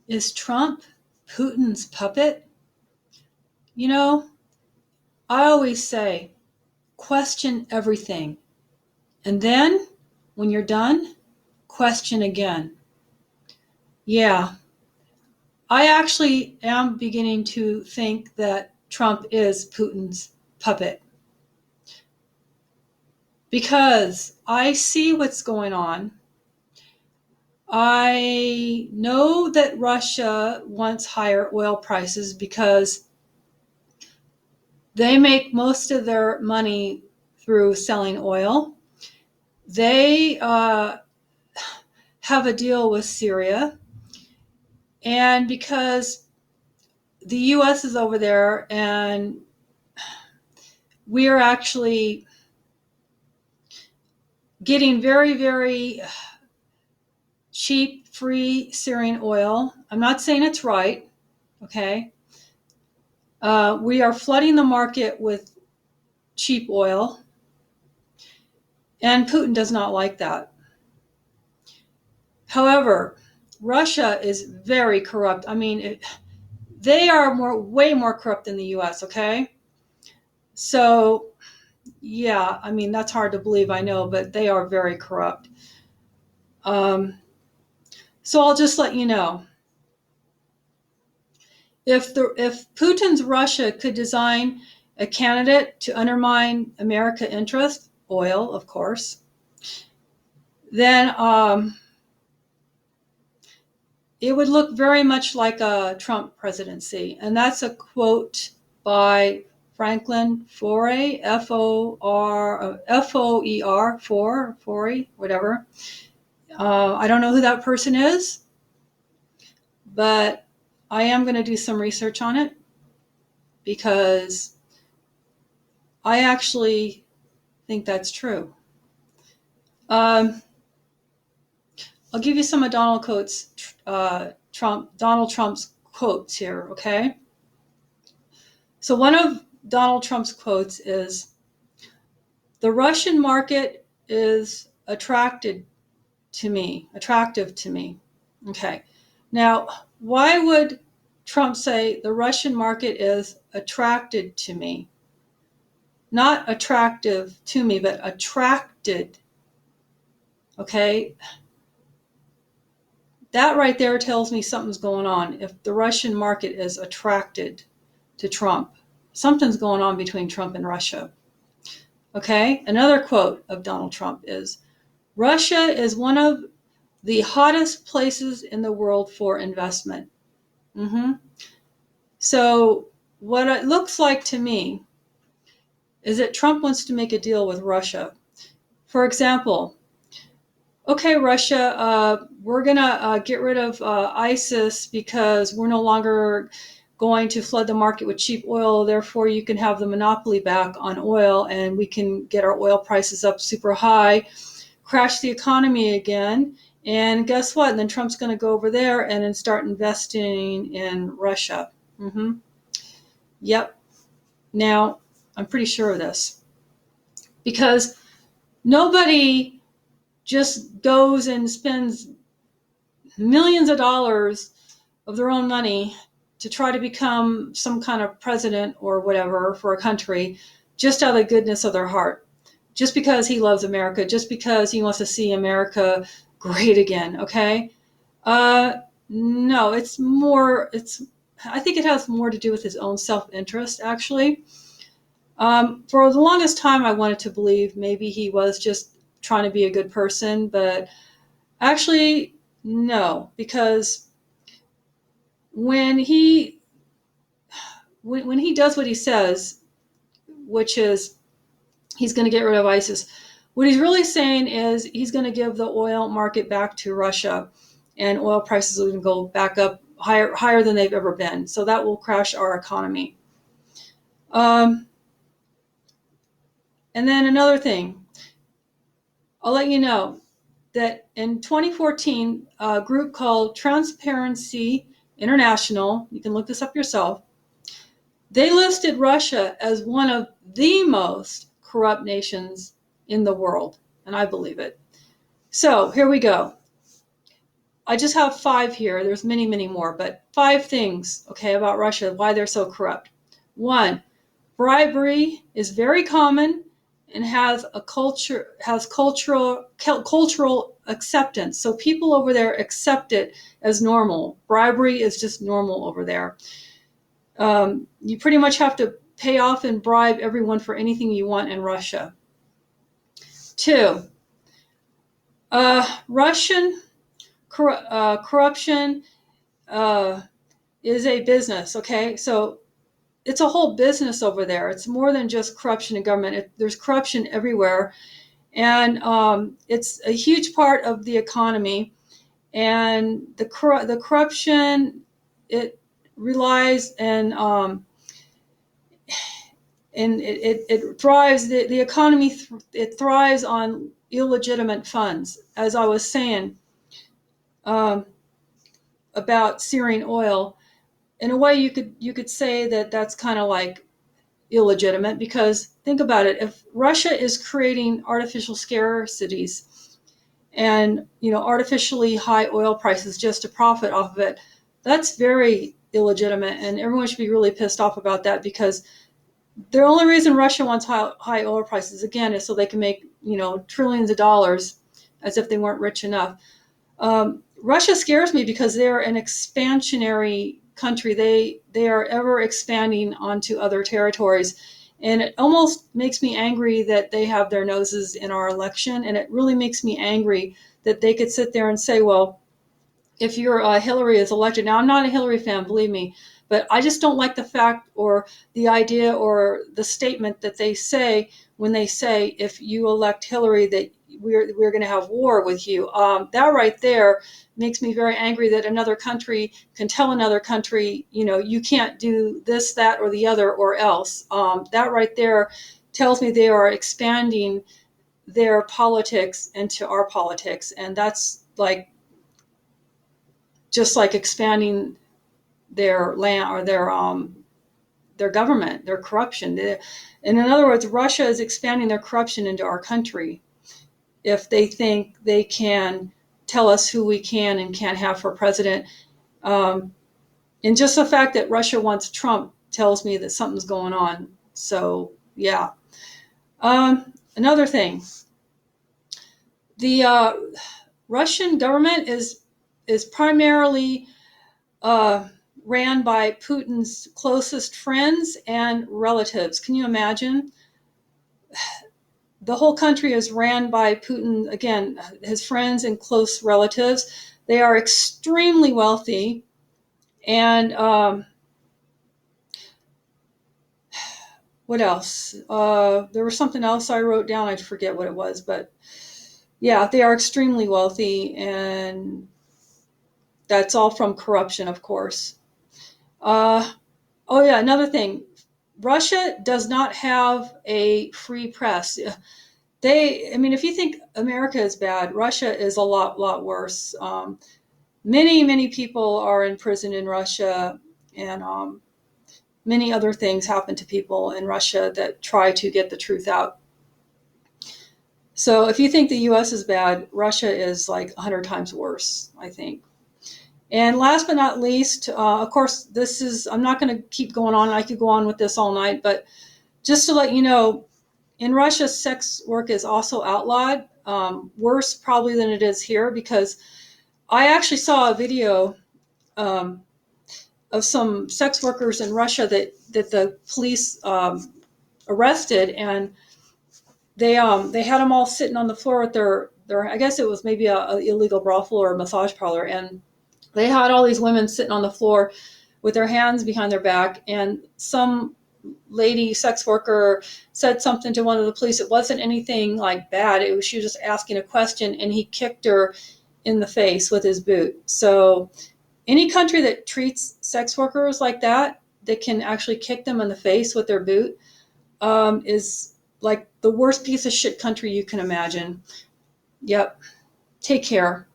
Is Trump Putin's puppet? You know, I always say, question everything. And then, when you're done, question again. Yeah, I actually am beginning to think that Trump is Putin's puppet because I see what's going on. I know that Russia wants higher oil prices because they make most of their money through selling oil. They have a deal with Syria. And because the US is over there and we are actually getting very, very cheap, free Syrian oil. I'm not saying it's right, okay? We are flooding the market with cheap oil, and Putin does not like that. However, Russia is very corrupt. I mean, they are way more corrupt than the US, okay? So, yeah, I mean, that's hard to believe, I know, but they are very corrupt. So I'll just let you know. If Putin's Russia could design a candidate to undermine American interest, oil, of course, then it would look very much like a Trump presidency. And that's a quote by Franklin Foer, Foer, Foer, whatever. I don't know who that person is, but I am going to do some research on it because I actually think that's true. I'll give you some of Donald Trump's quotes here, okay? So one of Donald Trump's quotes is, "The Russian market is attractive to me. Okay. Now, why would Trump say the Russian market is attracted to me? Not attractive to me, but attracted. Okay? That right there tells me something's going on. If the Russian market is attracted to Trump, something's going on between Trump and Russia. Okay? Another quote of Donald Trump is, "Russia is one of the hottest places in the world for investment." Mm-hmm. So what it looks like to me is that Trump wants to make a deal with Russia. For example, okay, Russia, we're going to get rid of ISIS because we're no longer going to flood the market with cheap oil. Therefore, you can have the monopoly back on oil and we can get our oil prices up super high, crash the economy again. And guess what? And then Trump's going to go over there and then start investing in Russia. Mm-hmm. Yep. Now, I'm pretty sure of this because nobody just goes and spends millions of dollars of their own money to try to become some kind of president or whatever for a country just out of the goodness of their heart, just because he loves America, just because he wants to see America great again. Okay. No, I think it has more to do with his own self-interest, actually. For the longest time, I wanted to believe maybe he was just trying to be a good person, but actually, no, because when he does what he says, which is he's going to get rid of ISIS, what he's really saying is he's going to give the oil market back to Russia, and oil prices will go back up higher than they've ever been. So that will crash our economy. And then another thing, I'll let you know that in 2014, a group called Transparency International, you can look this up yourself, they listed Russia as one of the most corrupt nations in the world, and I believe it. So here we go. I just have 5 here. There's many, many more, but 5 things, okay, about Russia, why they're so corrupt. 1, bribery is very common and has cultural acceptance. So people over there accept it as normal. Bribery is just normal over there. You pretty much have to pay off and bribe everyone for anything you want in Russia. 2, Russian corruption is a business, okay? So it's a whole business over there. It's more than just corruption in government. There's corruption everywhere. And it's a huge part of the economy. And the corruption, it relies and it thrives, the economy, it thrives on illegitimate funds. As I was saying about Syrian oil, in a way you could say that that's kind of like illegitimate, because think about it. If Russia is creating artificial scarcities and artificially high oil prices just to profit off of it, that's very illegitimate, and everyone should be really pissed off about that, because the only reason Russia wants high oil prices, again, is so they can make trillions of dollars, as if they weren't rich enough. Russia scares me because they're an expansionary country. They are ever expanding onto other territories, and it almost makes me angry that they have their noses in our election. And it really makes me angry that they could sit there and say, well, if Hillary is elected. Now, I'm not a Hillary fan, believe me, but I just don't like the fact or the idea or the statement that they say when they say, if you elect Hillary, that we're going to have war with you. That right there makes me very angry, that another country can tell another country, you can't do this, that, or the other, or else. That right there tells me they are expanding their politics into our politics, and that's just like expanding their land or their government, their corruption. And in other words, Russia is expanding their corruption into our country if they think they can tell us who we can and can't have for president. And just the fact that Russia wants Trump tells me that something's going on. So, yeah. Another thing, the Russian government is primarily ran by Putin's closest friends and relatives. Can you imagine? The whole country is ran by Putin, again, his friends and close relatives. They are extremely wealthy. And what else? There was something else I wrote down. I forget what it was. But yeah, they are extremely wealthy. And that's all from corruption, of course. Oh, yeah, another thing. Russia does not have a free press. If you think America is bad, Russia is a lot worse. Many people are in prison in Russia, and many other things happen to people in Russia that try to get the truth out. So if you think the U.S. is bad, Russia is like 100 times worse, I think. And last but not least, of course, I'm not going to keep going on. I could go on with this all night, but just to let you know, in Russia, sex work is also outlawed, worse probably than it is here, because I actually saw a video of some sex workers in Russia that the police arrested, and they had them all sitting on the floor with their I guess it was maybe a illegal brothel or a massage parlor, and they had all these women sitting on the floor with their hands behind their back, and some lady sex worker said something to one of the police. It wasn't anything like bad. She was just asking a question, and he kicked her in the face with his boot. So any country that treats sex workers like that can actually kick them in the face with their boot, is like the worst piece of shit country you can imagine. Yep. Take care.